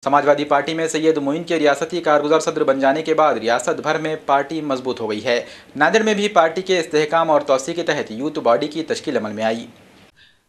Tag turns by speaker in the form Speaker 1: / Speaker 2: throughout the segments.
Speaker 1: Samajwadi party में सैयद मोइन के रियासती कारगुजार सदर बन जाने के बाद रियासत भर में पार्टी मजबूत हो गई है। नांदेड़ में भी पार्टी के इस्तेहकाम और तौसी के तहत यूथ बॉडी की तश्कील अमल में आई।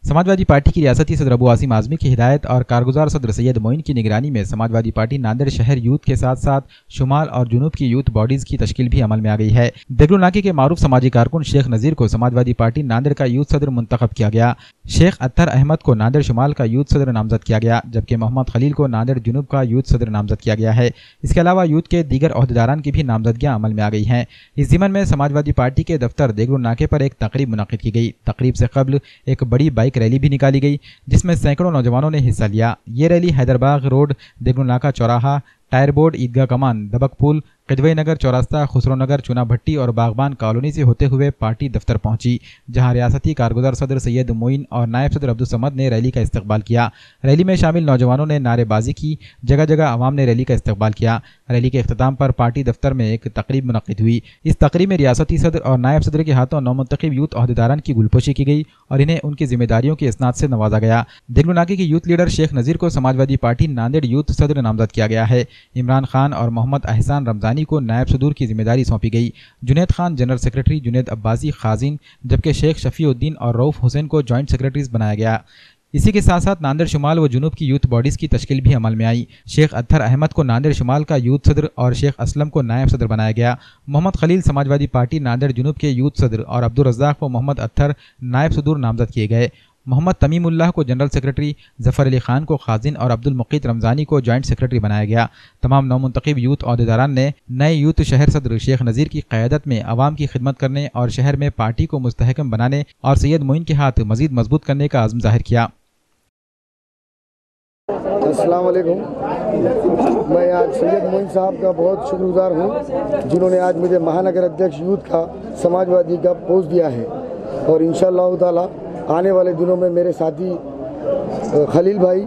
Speaker 1: समाजवादी पार्टी की रियासती सदर अबू आसिम आजमी की हिदायत और कारगुजार सदर सैयद मोइन की निगरानी में समाजवादी पार्टी नांदेड़ शहर यूथ के साथ साथ शुमाल और जुनूब की यूथ बॉडीज की तश्कील भी अमल में आ गई है। देगलू नाके के मारूफ समाजी कारकुन शेख नज़ीर को समाजवादी पार्टी नांदेड़ का यूथ सदर मुंतखब किया गया। शेख अत्तर अहमद को नांदेड़ शुमाल का यूथ सदर नामजद किया गया, जबकि मोहम्मद खलील को नांदेड़ जुनूब का यूथ सदर नामजद किया गया है। इसके अलावा यूथ के दीगर ओहदेदारान की भी नामजदगियां अमल में आ गई हैं। इस ज़िमन में समाजवादी पार्टी के दफ्तर देगलू नाके पर एक तकरीब मुनक़िद की गई। तकरीब से कबल एक बड़ी बाइक रैली भी निकाली गई जिसमें सैकड़ों नौजवानों ने हिस्सा लिया। ये रैली हैदरबाग रोड, देगलू नाका चौराहा, टायर बोर्ड, ईदगाह कमान, दबक पुल, किदवई नगर चौरास्ता, खुसरो नगर, चुना भट्टी और बागबान कॉलोनी से होते हुए पार्टी दफ्तर पहुंची, जहां रियासती कारगुजार सदर सैयद मोइन और नायब सदर अब्दुल समद ने रैली का इस्तकबाल किया। रैली में शामिल नौजवानों ने नारेबाजी की, जगह जगह आवाम ने रैली का इस्तकबाल किया। रैली के अख्ताम पर पार्टी दफ्तर में एक तकरीब मुनक़िद हुई। इस तकरीब में रियासती सदर और नायब सदर के हाथों नौमुंतखब यूथ ओहदेदारान की गुलपोशी की गई और इन्हें उनकी जिम्मेदारियों की इसनाद से नवाजा गया। देगलू नाके के यूथ लीडर शेख नज़ीर को समाजवादी पार्टी नांदेड़ यूथ सदर नामजद किया गया है। इमरान खान और मोहम्मद अहसान रमजानी को नायब सदूर की जिम्मेदारी सौंपी गई। जुनेद खान जनरल सेक्रेटरी, जुनेद अब्बासी खाजिन, जबकि शेख शफीउद्दीन और रऊफ हुसैन को जॉइंट सेक्रेटरीज बनाया गया। इसी के साथ साथ नांदेड़ शुमाल व जुनूब की यूथ बॉडीज की तश्कील भी अमल में आई। शेख अत्तर अहमद को नांदेड़ शुमाल का यूथ सदर और शेख असलम को नायब सदर बनाया गया। मोहम्मद खलील समाजवादी पार्टी नांदेड़ जुनूब के यूथ सदर और अब्दुल रज़्ज़ाक व मोहम्मद अत्तर नायब सदूर नामजद किए गए। मोहम्मद तमीमुल्लाह को जनरल सेक्रेटरी, जफ़र अली खान को खाजिन और अब्दुल मुक़ीत रमज़ानी को जॉइंट सेक्रेटरी बनाया गया। तमाम नौमुंतखब यूथ ओहदेदारान ने नए यूथ शहर सदर शेख नज़ीर की क़यादत में आवाम की खिदमत करने और शहर में पार्टी को मुस्तहकम बनाने और सैयद मोइन के हाथ मज़ीद मजबूत करने का अज़्म ज़ाहिर किया।
Speaker 2: अस्सलाम वालेकुम। मैं आज सैयद मोइन साहब का बहुत शुक्रगुजार हूँ जिन्होंने आज मुझे महानगर अध्यक्ष यूथ का समाजवादी का पोस्ट दिया है और इंशाअल्लाह ताला आने वाले दिनों में मेरे साथी खलील भाई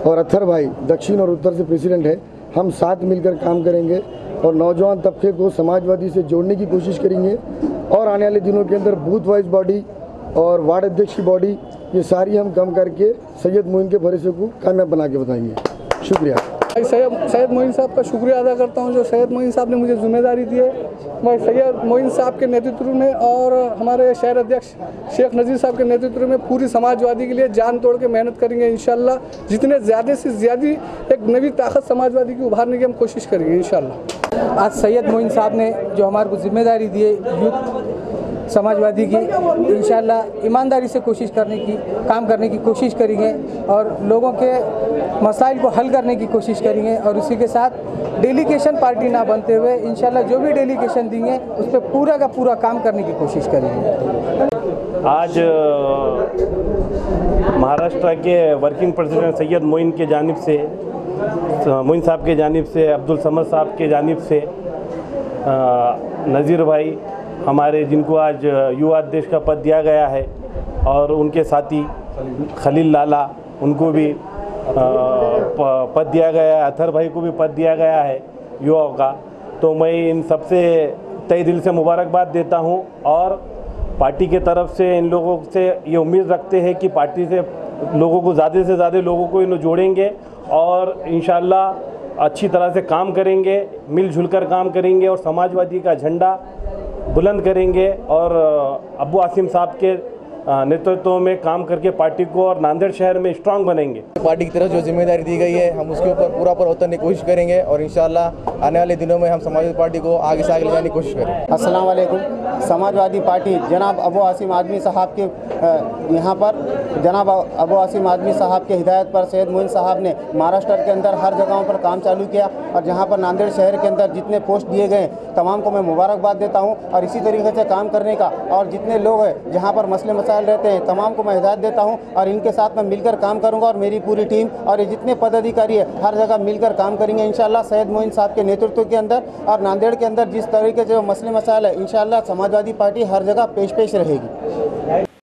Speaker 2: और अत्तर भाई दक्षिण और उत्तर से प्रेसिडेंट है, हम साथ मिलकर काम करेंगे और नौजवान तबके को समाजवादी से जोड़ने की कोशिश करेंगे और आने वाले दिनों के अंदर बूथ वाइज बॉडी और वार्ड अध्यक्ष की बॉडी ये सारी हम कम करके सैयद मोइन के भरोसे को कामयाब बना के बताएंगे। शुक्रिया।
Speaker 3: सैयद मोइन साहब का शुक्रिया अदा करता हूं जो सैयद मोइन साहब ने मुझे जिम्मेदारी दी है। मैं सैयद मोइन साहब के नेतृत्व में और हमारे शहर अध्यक्ष शेख नज़ीर साहब के नेतृत्व में पूरी समाजवादी के लिए जान तोड़ के मेहनत करेंगे। इंशाल्लाह जितने ज़्यादा से ज़्यादा एक नई ताकत समाजवादी की उभारने की हम कोशिश करेंगे इंशाल्लाह।
Speaker 4: आज सैयद मोइन साहब ने जो हमारे को जिम्मेदारी दी है यूथ समाजवादी की, इंशाल्लाह ईमानदारी से कोशिश करने की काम करने की कोशिश करेंगे और लोगों के मसाइल को हल करने की कोशिश करेंगे और उसी के साथ डेलीगेशन पार्टी ना बनते हुए इंशाल्लाह जो भी डेलीगेशन देंगे उस पर पूरा का पूरा काम करने की कोशिश करेंगे।
Speaker 5: आज महाराष्ट्र के वर्किंग प्रेसिडेंट सैयद मोइन के जानिब से, मोइन साहब के जानिब से, अब्दुल समद साहब के जानिब से नज़ीर भाई हमारे जिनको आज युवा अध्यक्ष का पद दिया गया है और उनके साथी खलील लाला उनको भी पद दिया गया है, अत्तर भाई को भी पद दिया गया है युवाओं का। तो मैं इन सबसे तहे दिल से मुबारकबाद देता हूं और पार्टी के तरफ से इन लोगों से ये उम्मीद रखते हैं कि पार्टी से लोगों को ज़्यादा से ज़्यादा लोगों को इन्हें जोड़ेंगे और इंशाल्लाह अच्छी तरह से काम करेंगे, मिलजुल कर काम करेंगे और समाजवादी का झंडा बुलंद करेंगे और अबू आसिम साहब के नेतृत्व में काम करके पार्टी को और नांदेड़ शहर में स्ट्रांग बनेंगे।
Speaker 6: पार्टी की तरफ जो जिम्मेदारी दी गई है हम उसके ऊपर पूरा उतरने की कोशिश करेंगे और इंशाल्लाह आने वाले दिनों में हम समाजवादी पार्टी को आगे से आगे ले जाने की कोशिश करेंगे।
Speaker 7: अस्सलाम वालेकुम। समाजवादी पार्टी जनाब अबू आसिम आदमी साहब के यहाँ पर जनाब अबू आसिम आदमी साहब के हिदायत पर सैयद मोइन साहब ने महाराष्ट्र के अंदर हर जगहों पर काम चालू किया और जहाँ पर नांदेड़ शहर के अंदर जितने पोस्ट दिए गए तमाम को मैं मुबारकबाद देता हूँ और इसी तरीके से काम करने का और जितने लोग हैं जहाँ पर मसले मसाइल रहते हैं तमाम को मैं हिदायत देता हूँ और इनके साथ मैं मिलकर काम करूँगा और मेरी पूरी टीम और ये जितने पदाधिकारी है हर जगह मिलकर काम करेंगे इंशाल्लाह सैयद मोइन साहब के नेतृत्व के अंदर और नांदेड़ के अंदर जिस तरीके से मसले मसाइल है इंशाल्लाह समाजवादी पार्टी हर जगह पेश रहेगी।